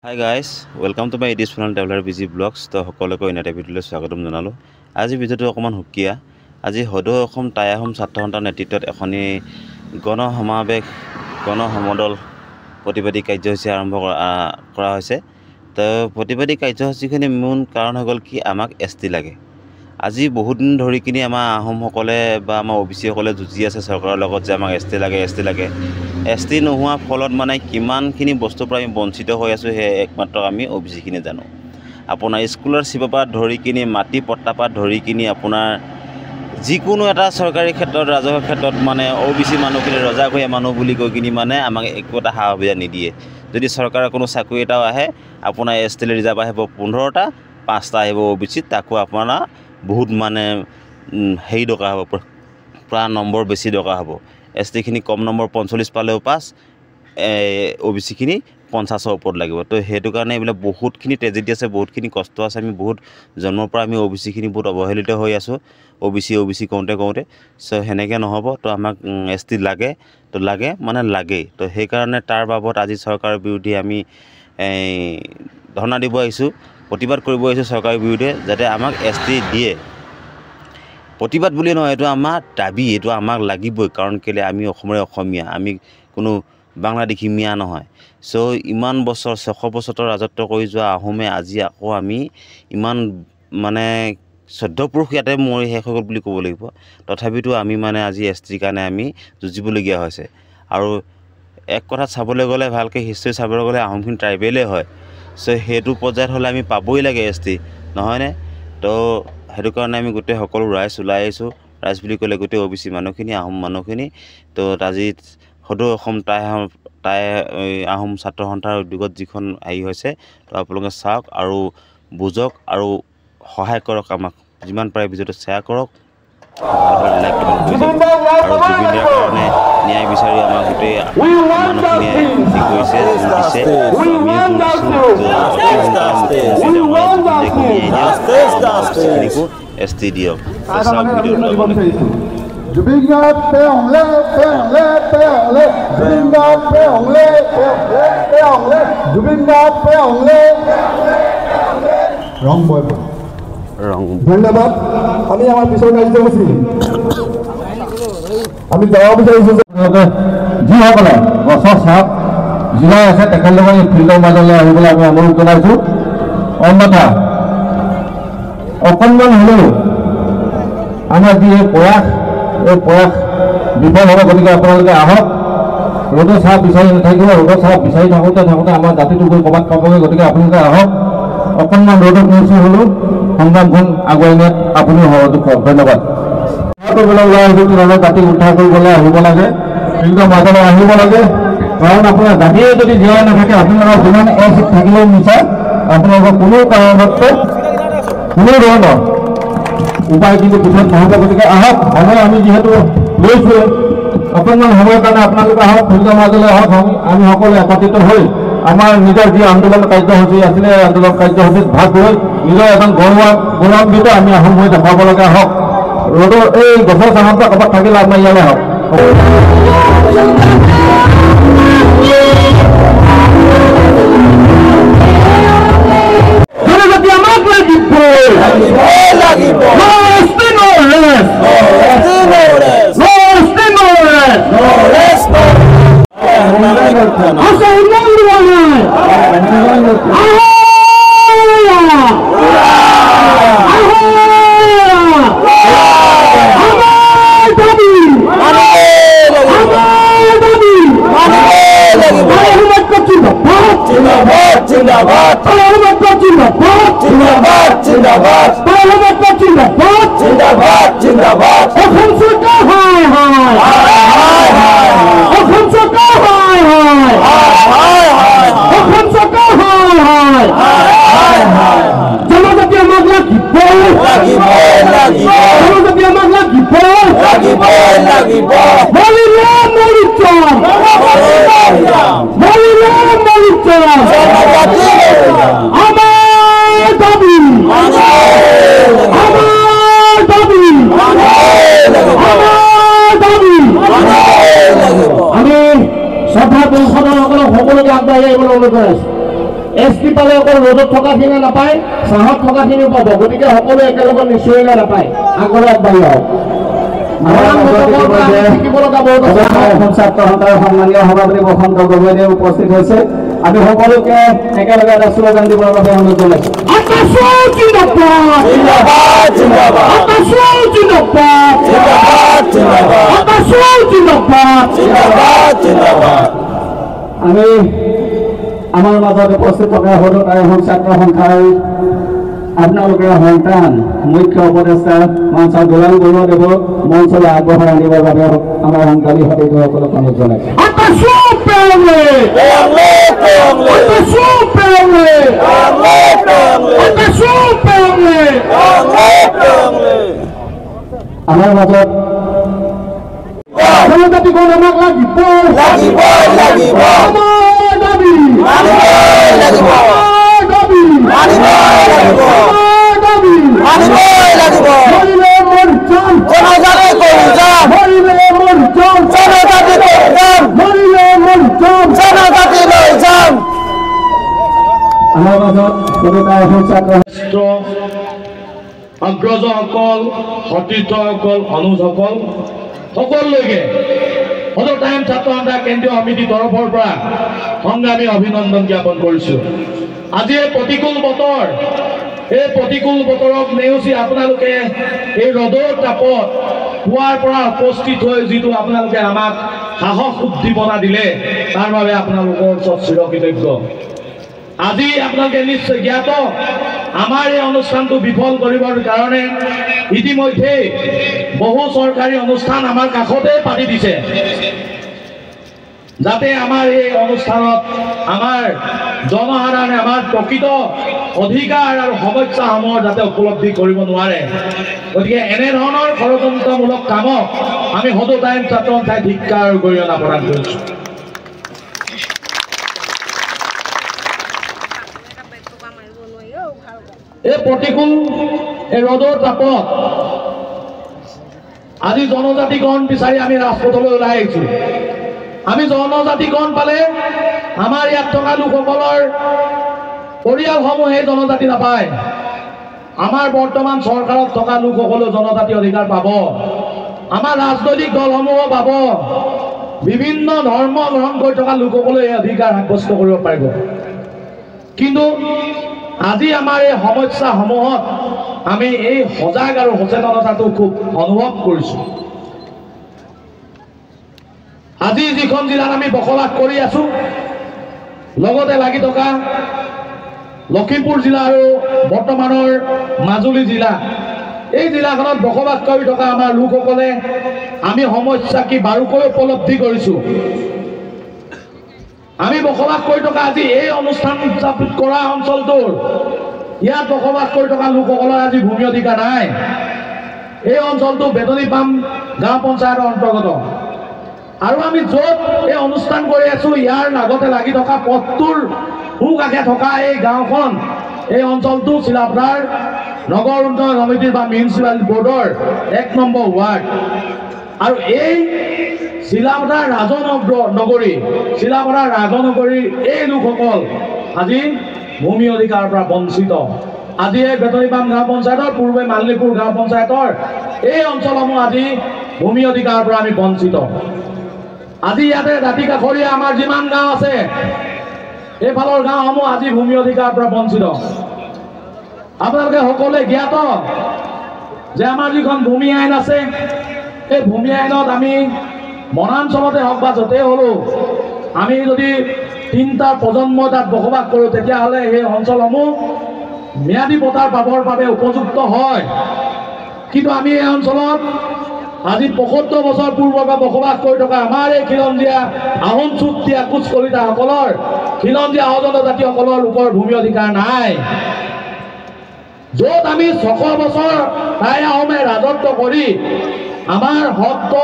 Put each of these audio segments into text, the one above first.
Hi guys, welcome to my additional traveler busy blogs. To সকলোকে ইনাতে ভিডিঅ'লৈ স্বাগতম জনালো। আজি ভিডিঅ'টো অকমান হুকিয়া। আজি হদো অসম টায়াহম ছাত্ৰ সন্থাৰ নেতৃত্বত এখনি গণ সমদল প্ৰতিবাদী কাৰ্যসূচী আৰম্ভ কৰা হৈছে। তো প্ৰতিবাদী কাৰ্যসূচীখিনি মূল কাৰণ হৈ গ'ল কি আমাক এসটি লাগে। আজি বহুত দিন ধৰি কিনি আমাৰ আহোমসকলে বা আমাৰ ওবিসি সকলে যুঁজি আছে চৰকাৰৰ লগত যে আমাক এসটি লাগে। এসটি নোহোৱা ফলত মানে কিমানখিনি বস্তুৰ পৰা আমি বঞ্চিত হৈ আছো হে একমাত্ৰ আমি ওবিসিখিনি জানো। আপোনাৰ স্কলাৰশ্বিপৰ পৰা ধৰি কিনি মাটি পট্টা পৰা ধৰি কিনি আপোনাৰ যিকোনো এটা চৰকাৰী ক্ষেত্ৰত ৰাজহুৱা ক্ষেত্ৰত মানে ওবিসি মানুহখিনি ৰজাঘৰীয়া মানুহ বুলি কৈ কিনি মানে আমাক একো এটা সুবিধা নিদিয়ে। যদি চৰকাৰৰ কোনো চাকৰি এটাও আহে আপোনাৰ এসটি ৰিজাৰ্ভ আহিব 15টা 5টা আহিব ওবিসি তাকো আপোনাৰ বহুত মানে হেই দৰকাৰ হ'ব প্ৰায় নম্বৰ বেছি দৰকাৰ হ'ব। এসটি খিনি কম নম্বৰ 45 পালেও পাস ওবিসি খিনি 50ৰ ওপৰত লাগিব। তো হেতু কাৰণে এইবিলাক বহুতখিনি ট্ৰেজেডি আছে, বহুতখিনি কষ্ট আছে। আমি বহুত জন্মৰ পৰা আমি ওবিসি খিনি বহুত অৱহেলিত হৈ আছো। ওবিসি কওঁতে সো হেনেকে নহব। তো আমাক এসটি লাগে, তো লাগে মানে লাগে। তো সেই কাৰণে তাৰ বাবদ আজি চৰকাৰৰ বিৰুদ্ধে আমি ধৰ্ণা দিব আহিছো, প্ৰতিবাদ কৰিব আহিছো চৰকাৰৰ বিৰুদ্ধে যাতে আমাক এসটি দিয়ে। প্ৰতিবাদ বুলি নহয়, এটো আমাৰ দাবী, এটো আমাক লাগিবই। কাৰণ কেলে আমি অসমীয়া, আমি কোনো বাংলাদেশী মিয়া নহয়। সো ইমান বছৰ 600 বছৰ ৰাজত্ব কৰি যোৱা আহোমে আজি আকৌ আমি ইমান মানে 14 পুৰুষ ইয়াতে মৰি শেষ হৈ গ'ল বুলি ক'ব লাগিব। তথাপিতো আমি মানে আজি এসটিৰ কাৰণে আমি যুঁজিবলগীয়া হৈছে। আৰু এক কথা চাবলৈ গ'লে ভালকে হিষ্ট্ৰী চাবলৈ গ'লে আহোমখিনি ট্ৰাইবেলে হয়। সো হেতু পৰ্যায়ত হ'লে আমি পাবই লাগে এসটি, নহয়নে? তো হেতু কাৰণে আমি গোটেই সকলো ৰাইজ ওলাই আহিছো। ৰাইজ বুলি ক'লে গোটেই ওবিসি মানুহখিনি, আহোম মানুহখিনি। তো আজি হদো অসম আহোম ছাত্ৰ সন্থাৰ উদ্যোগত যিখন আহি হৈছে, তো আপোনালোকে চাওক আৰু বুজক আৰু সহায় কৰক। আমাক যিমান পাৰে ভিডিঅ'টো শ্বেয়াৰ কৰক, ভালদৰে লাইক কমেণ্ট কৰি যাওক। আৰু জুবিন দাৰ কাৰণে ন্যায় বিচাৰি আমাৰ গোটেই মানুহখিনিয়ে কি কৰিছে দিছে, আমিও এসটি দিয়ক। চাওক ভিডিঅ'টো। Jubingat peongle, Jubingat peongle, Jubingat peongle, wrong boy. ধন্যবাদ। আমি আমার পিছনে কার্যসূচী আমি যাব বিচাৰিছো যিসকলে গছৰ ছাপ জিলাই আছে তেখেতলোকে ফিল্ডৰ মাজলৈ আহিবলৈ আমি অনুৰোধ জনাইছো। অন্যথা অকণমান হ'লেও আমাৰ যি এই প্ৰয়াস বিফল হ'ব। গতিকে আপোনালোকে আহক, ৰ'দৰ ছাঁ বিচাৰি নাথাকিব। ৰ'দৰ ছাঁ বিচাৰি থাকোঁতে আমাৰ জাতিটো গৈ ক'ৰবাত পাবগৈ। গতিকে আপোনালোকে আহক, অকণমান ৰ'দত নিশ্চয় হ'লেও সংগ্ৰামখন আগুৱাই নিয়াত আপুনি সহযোগ কৰক। ধন্যবাদ। ওলাই আহিছোঁ তেনেহ'লে জাতি উদ্ধাৰ কৰিবলৈ আহিব লাগে, ফিল্ডৰ মাজলৈ আহিব লাগে। কাৰণ আপোনাৰ জাতিয়ে যদি জীয়াই নাথাকে আপোনালোকৰ যিমান এচিড থাকিলেও মিছা, আপোনালোকৰ কোনো কাৰণত কোনো ধৰণৰ উপায় কিন্তু পিছত নহ'ব। গতিকে আহক, সময় আমি যিহেতু লৈছোঁ, অকণমান সময়ৰ কাৰণে আপোনালোকে আহক, ফিল্ডৰ মাজলৈ আহক। আমি সকলোৱে একত্ৰিত হৈ আমাৰ নিজৰ যি আন্দোলন কাৰ্যসূচী আছিলে, আন্দোলন কাৰ্যসূচীত ভাগ লৈ নিজৰ এজন গৌৰৱান্বিত আমি আহোম হৈ দেখাব লগা হওক। ৰ'দৰ এই গছৰ চাহত ক'ৰবাত থাকিলে আপোনাৰ ইয়ালৈ আহক। এছটি পালে অকল ৰ'দত থকাখিনিয়ে নাপায়, ছাঁহত থকাখিনিও পাব। গতিকে সকলোৱে একেলগে নিশ্চয়কৈ নাপায়। আগলৈ আগবাঢ়ি আহক। ছাত্ৰ সন্থাৰ সন্মানীয় সভাপতি বসন্ত গগৈদেৱ উপস্থিত হৈছে। আমি সকলোকে একেলগে এটা শ্লোগান দিবৰ বাবে অনুৰোধ জনাইছোঁ। আমি আমাৰ মাজত উপস্থিত থকা সদৌ তায়াহোম ছাত্ৰ সন্থাৰ আপোনালোকৰ সন্তান মুখ্য উপদেষ্টা মঞ্চ গোলাম বৰুৱাদেৱক মঞ্চলৈ আগবঢ়াই আনিবৰ বাবে আমাৰ সংগ্ৰামী সতীৰ্থসকলক অনুৰোধ জনাইছোঁ। আমাৰ মাজত জনজাতিকৰণ আমাক লাগিব। আমাৰ মাজত অগ্ৰজসকল, সতীৰ্থসকল, অনুজসকল সকলোলৈকে সদৌ টাইম ছাত্ৰ সন্থা কেন্দ্ৰীয় সমিতিৰ তৰফৰ পৰা সংগ্ৰামী অভিনন্দন জ্ঞাপন কৰিছোঁ। আজি এই প্ৰতিকূল বতৰ, এই প্ৰতিকূল বতৰক নেওচি আপোনালোকে এই ৰ'দৰ তাপত পুৱাৰ পৰা উপস্থিত হৈ যিটো আপোনালোকে আমাক সাহস উদ্দীপনা দিলে, তাৰ বাবে আপোনালোকৰ ওচৰত চিৰকৃতজ্ঞ। আজি আপোনালোকে নিশ্চয় জ্ঞাত, আমাৰ এই অনুষ্ঠানটো বিফল কৰিবৰ কাৰণে ইতিমধ্যে বহু চৰকাৰী অনুষ্ঠান আমাৰ কাষতে পাতি দিছে, যাতে আমাৰ এই অনুষ্ঠানত আমাৰ জনসাধাৰণে আমাৰ প্ৰকৃত অধিকাৰ আৰু সমস্যাসমূহ যাতে উপলব্ধি কৰিব নোৱাৰে। গতিকে এনেধৰণৰ ষড়যন্ত্ৰমূলক কামক আমি সদৌ টাইম ছাত্ৰ সন্থাই ধিক্কাৰ আৰু গৰিহণা প্ৰদান কৰিছোঁ। এই প্ৰতিকূল এই ৰ'দৰ তাপত আজি জনজাতিকৰণ বিচাৰি আমি ৰাজপথলৈ ওলাই আহিছোঁ। আমি জনজাতিকৰণ পালে আমাৰ ইয়াত থকা লোকসকলৰ পৰিয়ালসমূহে জনজাতি নাপায়। আমাৰ বৰ্তমান চৰকাৰত থকা লোকসকলেও জনজাতি অধিকাৰ পাব, আমাৰ ৰাজনৈতিক দলসমূহো পাব, বিভিন্ন ধৰ্ম গ্ৰহণ কৰি থকা লোকসকলে এই অধিকাৰ সাব্যস্ত কৰিব পাৰিব। কিন্তু আজি আমাৰ এই সমস্যাসমূহত আমি এই সজাগ আৰু সচেতনতাটো খুব অনুভৱ কৰিছোঁ। আজি যিখন জিলাত আমি বসবাস কৰি আছোঁ, লগতে লাগি থকা লখিমপুৰ জিলা আৰু বৰ্তমানৰ মাজুলী জিলা, এই জিলাখনত বসবাস কৰি থকা আমাৰ লোকসকলে আমি সমস্যা কি বাৰুকৈ উপলব্ধি কৰিছোঁ। আমি বসবাস কৰি থকা আজি এই অনুষ্ঠান উদযাপন কৰা অঞ্চলটোৰ ইয়াত বসবাস কৰি থকা লোকসকলৰ আজি ভূমি অধিকাৰ নাই। এই অঞ্চলটো বেতনীপাম গাঁও পঞ্চায়তৰ অন্তৰ্গত, আৰু আমি য'ত এই অনুষ্ঠান কৰি আছোঁ ইয়াৰ লগতে লাগি থকা পথটোৰ সোঁকাষে থকা এই গাঁওখন, এই অঞ্চলটো চিলাপথাৰ নগৰ উন্নয়ন সমিতিৰ বা মিউনিচিপাল বৰ্ডৰ 1 নম্বৰ ৱাৰ্ড। আৰু এই চিলাপথাৰ ৰাজনগৰীৰ এই লোকসকল আজি ভূমি অধিকাৰৰ পৰা বঞ্চিত। আজি এই বেতনীপাম গাঁও পঞ্চায়তৰ, পূৰ্বে মালিনীপুৰ গাঁও পঞ্চায়তৰ এই অঞ্চলসমূহ আজি ভূমি অধিকাৰৰ পৰা আমি বঞ্চিত। আজি ইয়াতে দাঁতি কাষৰীয়া আমাৰ যিমান গাঁও আছে, এইফালৰ গাঁওসমূহ আজি ভূমি অধিকাৰৰ পৰা বঞ্চিত। আপোনালোকে সকলোৱে জ্ঞাত যে আমাৰ যিখন ভূমি আইন আছে, এই ভূমি আইনত আমি বনাঞ্চলতে হওক বা য'তেই হ'লেও আমি যদি 3টা প্ৰজন্ম তাত বসবাস কৰোঁ, তেতিয়াহ'লে সেই অঞ্চলসমূহ ম্যাদী পট্টাৰ পাবৰ বাবে উপযুক্ত হয়। কিন্তু আমি এই অঞ্চলত আজি 75 বছৰ পূৰ্বৰ পৰা বসবাস কৰি থকা আমাৰ এই খিলঞ্জীয়া আহোম চুতীয়া কোচ কলিতাসকলৰ, খিলঞ্জীয়া জনজাতিসকলৰ লোকৰ ভূমি অধিকাৰ নাই। য'ত আমি 600 বছৰ টাই আহোমে ৰাজত্ব কৰি আমাৰ সত্ৰ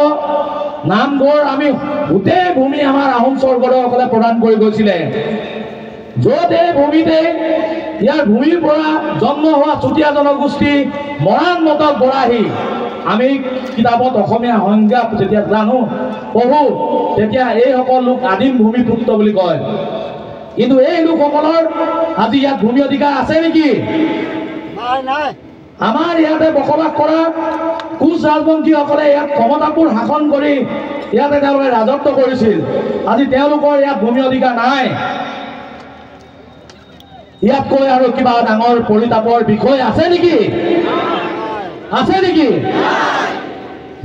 নামঘৰ আমি গোটেই ভূমি আমাৰ আহোম স্বৰ্গদেউসকলে প্ৰদান কৰি গৈছিলে। য'ত এই ভূমিতে ইয়াৰ ভূমিৰ পৰা জন্ম হোৱা চুতীয়া জনগোষ্ঠী মৰাণ মতক বৰাহী, আমি কিতাপত অসমীয়া সংজ্ঞা যেতিয়া জানো পঢ়ো, তেতিয়া এইসকল লোক আদিম ভূমিপুত্ৰ বুলি কয়। কিন্তু এই লোকসকলৰ আজি ইয়াত ভূমি অধিকাৰ আছে নেকি? আমাৰ ইয়াতে বসবাস কৰা কোচ ৰাজবংশীসকলে ইয়াত ক্ষমতাবোৰ শাসন কৰি ইয়াতে তেওঁলোকে ৰাজত্ব কৰিছিল। আজি তেওঁলোকৰ ইয়াত ভূমি অধিকাৰ নাই। ইয়াতকৈ আৰু কিবা ডাঙৰ পৰিতাপৰ বিষয় আছে নেকি? আছে নেকি?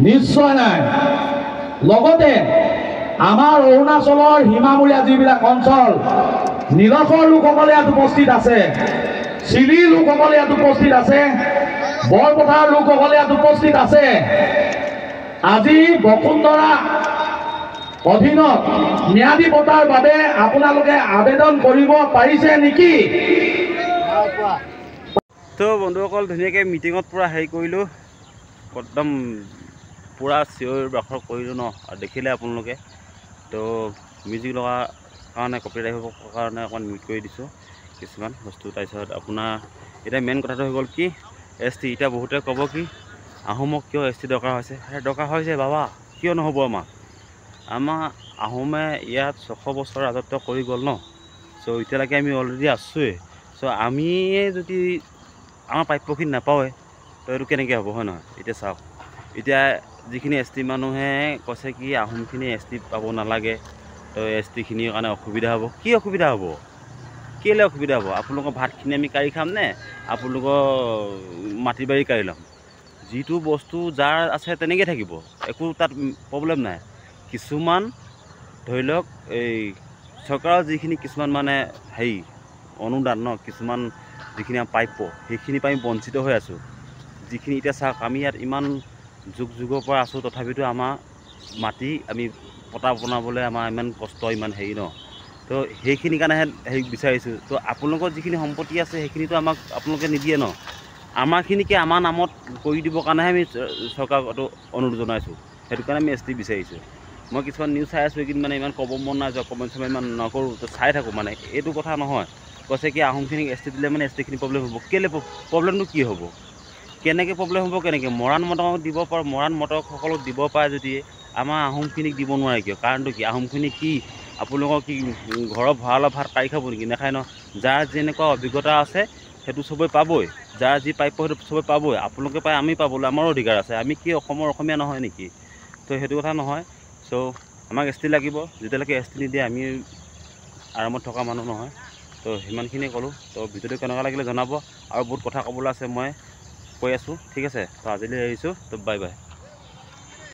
নিশ্চয় নাই। লগতে আমাৰ অৰুণাচলৰ সীমামূৰীয়া যিবিলাক অঞ্চল, নিলখৰ লোকসকলে ইয়াত উপস্থিত আছে, চিলিৰ লোকসকলে ইয়াত উপস্থিত আছে, বৰপথাৰ লোকসকলে ইয়াত উপস্থিত আছে। আজি বসুন্ধৰা অধীনত ম্যাদী বঁটাৰ বাবে আপোনালোকে আবেদন কৰিব পাৰিছে নেকি? তো বন্ধুসকল ধুনীয়াকৈ মিটিঙত পূৰা হেৰি কৰিলোঁ, একদম পূৰা চিঞৰ বাখৰ কৰিলোঁ ন। আৰু দেখিলে আপোনালোকে তো মিউজিক লগা কাৰণে কপিৰাইট আহিবৰ কাৰণে অকণমান মিউট কৰি দিছোঁ কিছুমান বস্তু। তাৰপিছত আপোনাৰ এতিয়া মেইন কথাটো হৈ গ'ল কি ST। এতিয়া বহুতে ক'ব কি আহোমক কিয় ST দৰকাৰ হৈছে? দৰকাৰ হৈছে বাবা, কিয় নহ'ব? আমাৰ আহোমে ইয়াত 600 বছৰ ৰাজত্ব কৰি গ'ল ন। চ' এতিয়ালৈকে আমি অলৰেডি আছোঁৱেই। চ' আমিয়ে যদি আমাৰ প্ৰাপ্যখিনি নাপাওঁৱে তো এইটো কেনেকৈ হ'ব, হয় নহয়? এতিয়া চাওক, এতিয়া যিখিনি ST মানুহে কৈছে কি আহোমখিনি ST পাব নালাগে, তো STখিনিৰ কাৰণে অসুবিধা হ'ব। কি অসুবিধা হ'ব? কেলৈ অসুবিধা হ'ব? আপোনালোকৰ ভাতখিনি আমি কাঢ়ি খাম নে আপোনালোকৰ মাটি বাৰী কাঢ়ি ল'ম? যিটো বস্তু যাৰ আছে তেনেকৈ থাকিব, একো তাত প্ৰব্লেম নাই। কিছুমান ধৰি লওক এই চৰকাৰৰ যিখিনি কিছুমান মানে হেৰি অনুদান ন, কিছুমান যিখিনি আমাৰ প্ৰাপ্য সেইখিনি পৰা আমি বঞ্চিত হৈ আছোঁ। যিখিনি এতিয়া চাওক, আমি ইয়াত ইমান যুগৰ পৰা আছোঁ, তথাপিতো আমাৰ মাটি আমি পটা বনাবলৈ আমাৰ ইমান কষ্ট, ইমান হেৰি ন। তো সেইখিনিৰ কাৰণেহে হেৰি বিচাৰিছোঁ। তো আপোনালোকৰ যিখিনি সম্পত্তি আছে সেইখিনিতো আমাক আপোনালোকে নিদিয়ে ন। আমাৰখিনিকে আমাৰ নামত কৰি দিবৰ কাৰণেহে আমি চৰকাৰক এইটো অনুৰোধ জনাইছোঁ। সেইটো কাৰণে আমি ST বিচাৰিছোঁ। মই কিছুমান নিউজ চাই আছোঁ, এইকেইদিন মানে ইমান ক'ব মন নাই যোৱা, কমেণ্ট চমেণ্ট ইমান নকৰোঁ, তো চাই থাকোঁ। মানে এইটো কথা নহয়, কৈছে কি আহোমখিনিক ST দিলে মানে STখিনি প্ৰব্লেম হ'ব। কেলৈ প্ৰব্লেমটো কি হ'ব? কেনেকৈ প্ৰব্লেম হ'ব? কেনেকৈ মৰাণ মটক দিব পাৰে, মৰাণ মটকসকলক দিব পাৰে যদি আমাৰ আহোমখিনিক দিব নোৱাৰে কিয়? কাৰণটো কি? আহোমখিনি কি আপোনালোকৰ কি ঘৰৰ ভঁৰালৰ ভাত কাঢ়ি খাব নেকি? নাখায় ন। যাৰ যেনেকুৱা অভিজ্ঞতা আছে সেইটো চবেই পাবই, যাৰ যি প্ৰাপ্য সেইটো চবেই পাবই। আপোনালোকে পায়, আমি পাবলৈ আমাৰো অধিকাৰ আছে। আমি কি অসমীয়া নহয় নেকি? তো সেইটো কথা নহয়। চ' আমাক ST লাগিব। যেতিয়ালৈকে ST নিদিয়ে আমি আৰামত থকা মানুহ নহয়। তো সিমানখিনিয়ে ক'লোঁ। তো ভিডিঅ'টো কেনেকুৱা লাগিলে জনাব। আৰু বহুত কথা ক'বলৈ আছে, মই কৈ আছোঁ, ঠিক আছে? তো আজিলৈ এৰিছোঁ। তো বাই বাই।